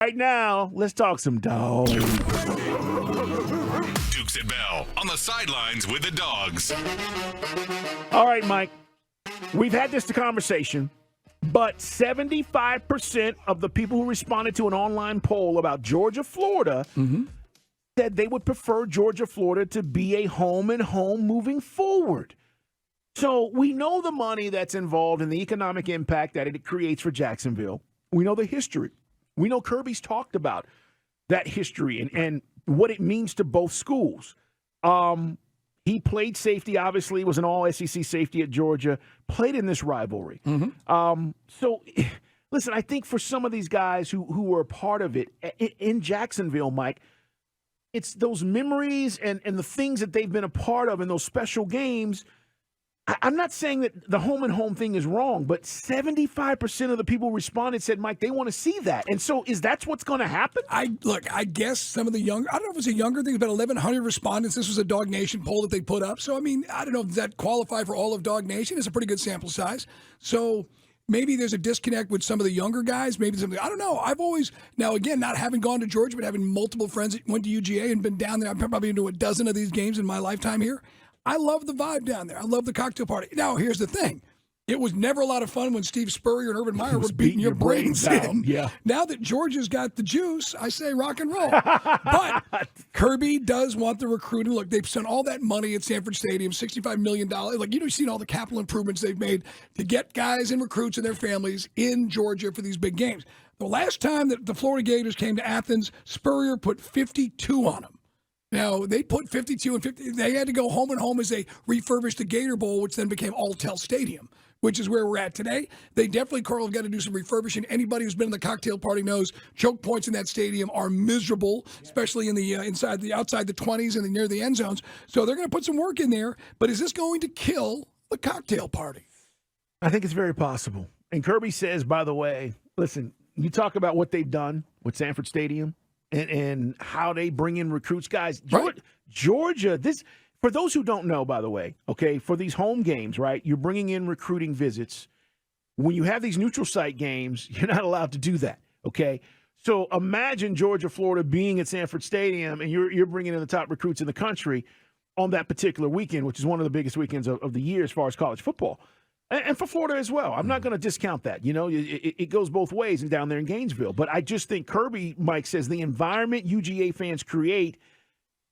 Right now, let's talk some dogs. Dukes and Bell on the sidelines with the dogs. All right, Mike. We've had this conversation, but 75% of the people who responded to an online poll about Georgia, Florida, said they would prefer Georgia, Florida to be a home and home moving forward. So we know the money that's involved and the economic impact that it creates for Jacksonville. We know the history. We know Kirby's talked about that history and what it means to both schools. He played safety, obviously, was an all-SEC safety at Georgia, played in this rivalry. So, listen, I think for some of these guys who were a part of it in Jacksonville, Mike, it's those memories and the things that they've been a part of in those special games. I'm not saying that the home and home thing is wrong, but 75% of the people who responded said, Mike, they want to see that. And so is that what's going to happen? I guess some of the younger, I don't know if it's a younger thing, about 1,100 respondents. This was a Dog Nation poll that they put up. So, I mean, I don't know, does that qualify for all of Dog Nation? It's a pretty good sample size. So maybe there's a disconnect with some of the younger guys. Maybe something, I don't know. I've always, now again, not having gone to Georgia, but having multiple friends that went to UGA and been down there. I've probably been to a dozen of these games in my lifetime here. I love the vibe down there. I love the cocktail party. Now, here's the thing. It was never a lot of fun when Steve Spurrier and Urban Meyer were beating your brains in. Yeah. Now that Georgia's got the juice, I say rock and roll. But Kirby does want the recruiting. Look, they've spent all that money at Sanford Stadium, $65 million. Like, you've seen all the capital improvements they've made to get guys and recruits and their families in Georgia for these big games. The last time that the Florida Gators came to Athens, Spurrier put 52 on them. Now, they put 52 and 50. They had to go home and home as they refurbished the Gator Bowl, which then became Alltel Stadium, which is where we're at today. They definitely, Carl, have got to do some refurbishing. Anybody who's been in the cocktail party knows choke points in that stadium are miserable, especially in the outside the 20s and near the end zones. So they're going to put some work in there. But is this going to kill the cocktail party? I think it's very possible. And Kirby says, by the way, listen, you talk about what they've done with Sanford Stadium. And how they bring in recruits. Guys, Georgia, this, for those who don't know, by the way, okay, for these home games, right, you're bringing in recruiting visits. When you have these neutral site games, you're not allowed to do that, okay? So imagine Georgia, Florida being at Sanford Stadium, and you're bringing in the top recruits in the country on that particular weekend, which is one of the biggest weekends of the year as far as college football. And for Florida as well. I'm not going to discount that. You know, it goes both ways and down there in Gainesville. But I just think Kirby, Mike, says the environment UGA fans create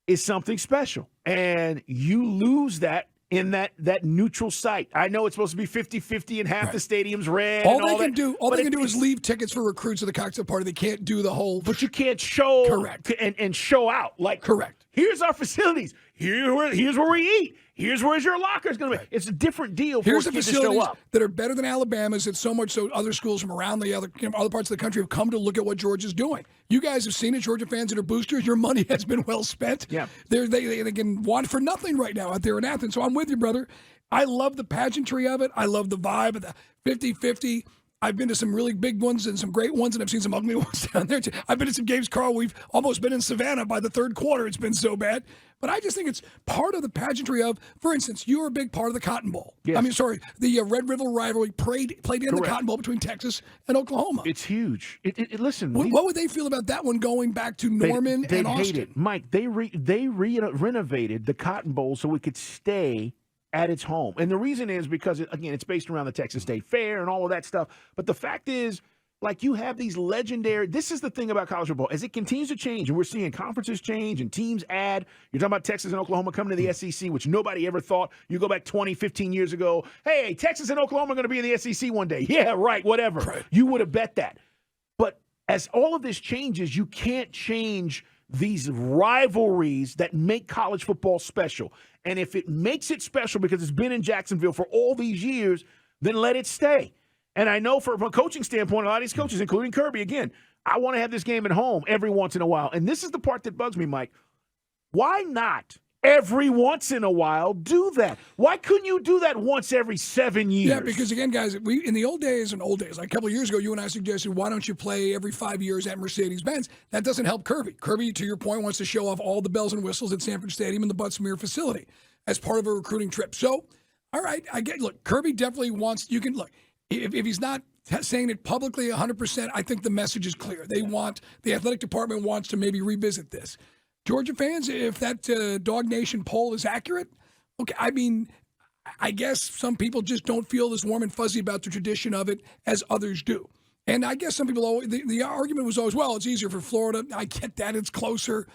is something special. And you lose that in that neutral site. I know it's supposed to be 50-50 and half the stadium's red. All they can do is leave tickets for recruits at the cocktail party. They can't do the whole. But you can't show and show out. Like, correct. Here's our facilities. Here's where we eat. Here's where your locker is going to be. It's a different deal for Here's the kids to show up. that are better than Alabama's. It's so much so other schools from around the other parts of the country have come to look at what Georgia's doing. You guys have seen it, Georgia fans that are boosters. Your money has been well spent. Yeah. They can want for nothing right now out there in Athens. So I'm with you, brother. I love the pageantry of it. I love the vibe of the 50-50. I've been to some really big ones and some great ones, and I've seen some ugly ones down there too. I've been to some games, Carl. We've almost been in Savannah by the third quarter. It's been so bad. But I just think it's part of the pageantry of, for instance, you were a big part of the Cotton Bowl. Yes. The Red River rivalry played in the Cotton Bowl between Texas and Oklahoma. It's huge. Listen. What would they feel about that one going back to Norman and Austin? Hate it. Mike, they renovated the Cotton Bowl so it could stay at its home. And the reason is because, it's based around the Texas State Fair and all of that stuff. But the fact is, like, you have these legendary – this is the thing about college football. As it continues to change, and we're seeing conferences change and teams add – you're talking about Texas and Oklahoma coming to the SEC, which nobody ever thought. You go back 20, 15 years ago, hey, Texas and Oklahoma are going to be in the SEC one day. Yeah, right, whatever. Right. You would have bet that. But as all of this changes, you can't change these rivalries that make college football special. And if it makes it special because it's been in Jacksonville for all these years, then let it stay. And I know from a coaching standpoint, a lot of these coaches, including Kirby, again, I want to have this game at home every once in a while. And this is the part that bugs me, Mike. Why not every once in a while do that? Why couldn't you do that once every 7 years? Yeah, because, again, guys, in the old days, like a couple of years ago, you and I suggested, why don't you play every 5 years at Mercedes-Benz? That doesn't help Kirby. Kirby, to your point, wants to show off all the bells and whistles at Sanford Stadium and the Butts-Mehre facility as part of a recruiting trip. So, all right, look, Kirby definitely wants – you can – look, if he's not saying it publicly 100%, I think the message is clear. The athletic department wants to maybe revisit this. Georgia fans, if that Dog Nation poll is accurate, okay, I mean, I guess some people just don't feel as warm and fuzzy about the tradition of it as others do. And I guess some people, the argument was always, well, it's easier for Florida. I get that, it's closer.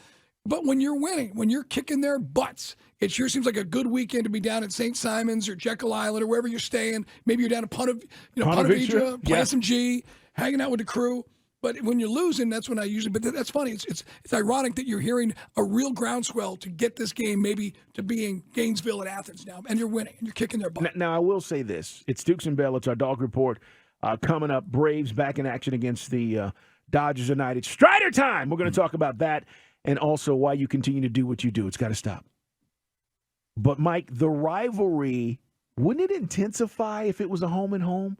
But when you're winning, when you're kicking their butts, it sure seems like a good weekend to be down at St. Simon's or Jekyll Island or wherever you're staying. Maybe you're down at Punta Vedra, playing some G, hanging out with the crew. But when you're losing, that's when I usually. But that's funny. It's ironic that you're hearing a real groundswell to get this game maybe to being Gainesville and Athens now, and you're winning and you're kicking their butt. Now I will say this: it's Dukes and Bell. It's our dog report coming up. Braves back in action against the Dodgers tonight. It's Strider time. We're going to talk about that and also why you continue to do what you do. It's got to stop. But Mike, the rivalry, wouldn't it intensify if it was a home and home?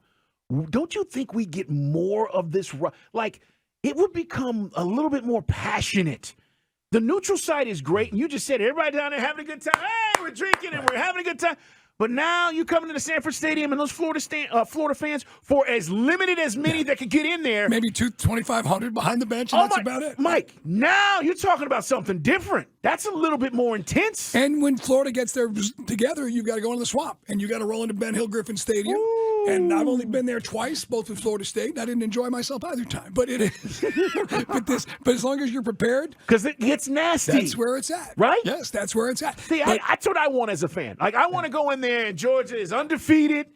Don't you think we get more of this? Like, it would become a little bit more passionate. The neutral side is great, and you just said everybody down there having a good time. Hey, we're drinking and we're having a good time. But now you come into the Sanford Stadium and those Florida fans, for as limited as many that could get in there. Maybe 2,500 behind the bench, and that's about it. Mike, now you're talking about something different. That's a little bit more intense. And when Florida gets there together, you've got to go into the swamp, and you've got to roll into Ben Hill Griffin Stadium. Ooh. And I've only been there twice, both with Florida State, and I didn't enjoy myself either time. But it is. but as long as you're prepared. Because it gets nasty. That's where it's at. Right? Yes, that's where it's at. See, that's what I want as a fan. Like, I want to go in there and Georgia is undefeated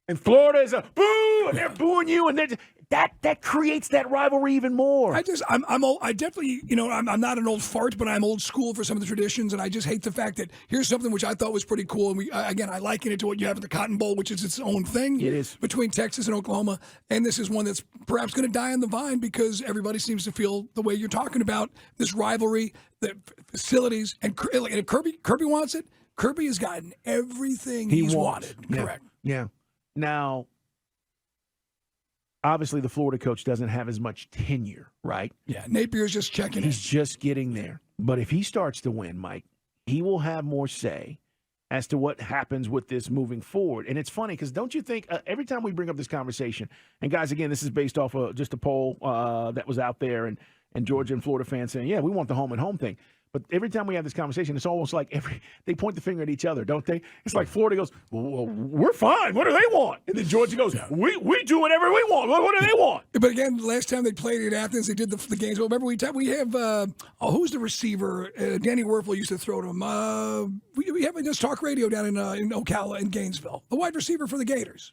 and Florida is a boo and they're booing you and that creates that rivalry even more. I'm old. I definitely, I'm not an old fart, but I'm old school for some of the traditions, and I just hate the fact that here's something which I thought was pretty cool, and I liken it to what you have at the Cotton Bowl, which is its own thing. It is. Between Texas and Oklahoma, and this is one that's perhaps going to die on the vine because everybody seems to feel the way you're talking about this rivalry, the facilities, and if Kirby wants it. Kirby has gotten everything he's wanted. Yeah. Correct. Yeah. Now, obviously, the Florida coach doesn't have as much tenure, right? Yeah, Napier's just checking He's just getting there. But if he starts to win, Mike, he will have more say as to what happens with this moving forward. And it's funny because don't you think every time we bring up this conversation, and guys, again, this is based off of just a poll that was out there and Georgia and Florida fans saying, yeah, we want the home and home thing. But every time we have this conversation, it's almost like they point the finger at each other, don't they? It's like Florida goes, well, we're fine. What do they want? And then Georgia goes, we do whatever we want. What do they want? But again, last time they played in Athens, they did the games. Well, remember we have who's the receiver? Danny Werfel used to throw to him. We have this talk radio down in Ocala in Gainesville. The wide receiver for the Gators.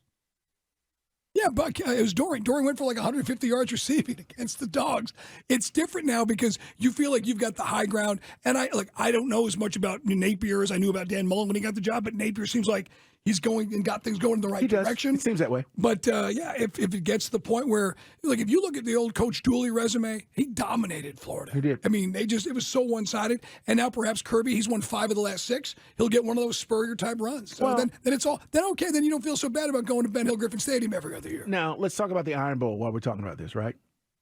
Yeah, but it was Doring. Doring went for like 150 yards receiving against the Dogs. It's different now because you feel like you've got the high ground. And I don't know as much about Napier as I knew about Dan Mullen when he got the job, but Napier seems like he's going and got things going in the right direction. It seems that way. But, if it gets to the point where, like, if you look at the old Coach Dooley resume, he dominated Florida. He did. I mean, it was so one-sided. And now perhaps Kirby, he's won 5 of the last 6. He'll get one of those Spurrier-type runs. So then it's all – then okay, then you don't feel so bad about going to Ben Hill Griffin Stadium every other year. Now, let's talk about the Iron Bowl while we're talking about this, right?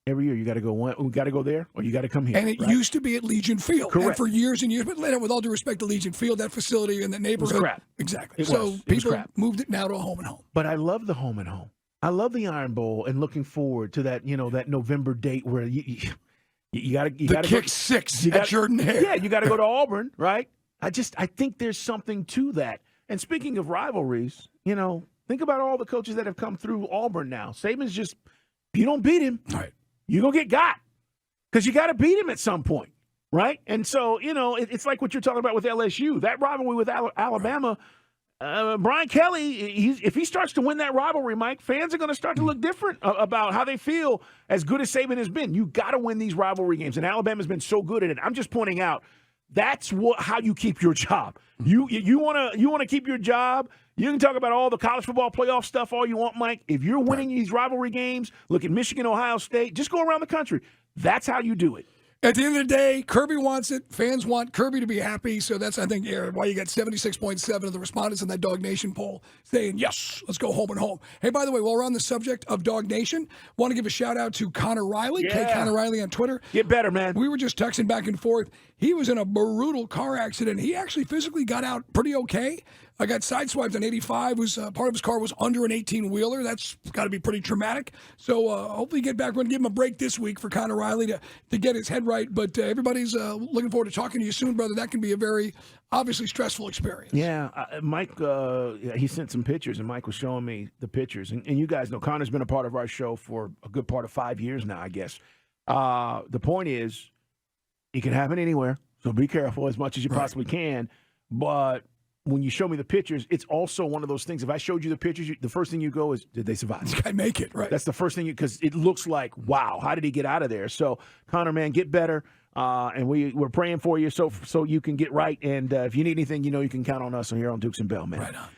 Every year you got to go we got to go there or you got to come here. And it used to be at Legion Field. Correct. And for years and years, but with all due respect to Legion Field, that facility in that neighborhood. It was crap. Exactly. People moved it now to a home and home. But I love the home and home. I love the Iron Bowl and looking forward to that, that November date where you got to kick go, 6 at Jordan Hare. Yeah, you got to go to Auburn, right? I think there's something to that. And speaking of rivalries, think about all the coaches that have come through Auburn now. Saban's just, if you don't beat him, right, you're going to get got because you got to beat him at some point, right? And so, it's like what you're talking about with LSU. That rivalry with Alabama, Brian Kelly, if he starts to win that rivalry, Mike, fans are going to start to look different about how they feel as good as Saban has been. You got to win these rivalry games, and Alabama's been so good at it. I'm just pointing out that's how you keep your job. You want to keep your job. You can talk about all the college football playoff stuff all you want, Mike. If you're winning these rivalry games, look at Michigan, Ohio State, just go around the country. That's how you do it. At the end of the day, Kirby wants it. Fans want Kirby to be happy. So that's, I think, why you got 76.7 of the respondents in that Dog Nation poll saying, yes, let's go home and home. Hey, by the way, while we're on the subject of Dog Nation, want to give a shout-out to Connor Riley, K. Connor Riley on Twitter. Get better, man. We were just texting back and forth. He was in a brutal car accident. He actually physically got out pretty okay. I got sideswiped on 85. Was part of his car was under an 18-wheeler. That's got to be pretty traumatic. So hopefully get back. We're going to give him a break this week for Connor Riley to get his head right. But everybody's looking forward to talking to you soon, brother. That can be a very obviously stressful experience. Yeah, Mike, he sent some pictures, and Mike was showing me the pictures. And you guys know Connor's been a part of our show for a good part of 5 years now, I guess. The point is, it can happen anywhere, so be careful as much as you possibly can. But when you show me the pictures, it's also one of those things. If I showed you the pictures, the first thing you go is, did they survive? This guy make it, right? That's the first thing, because it looks like, wow, how did he get out of there? So, Connor, man, get better. And we're praying for you so you can get right. And if you need anything, you can count on us here on Dukes and Bell, man. Right on.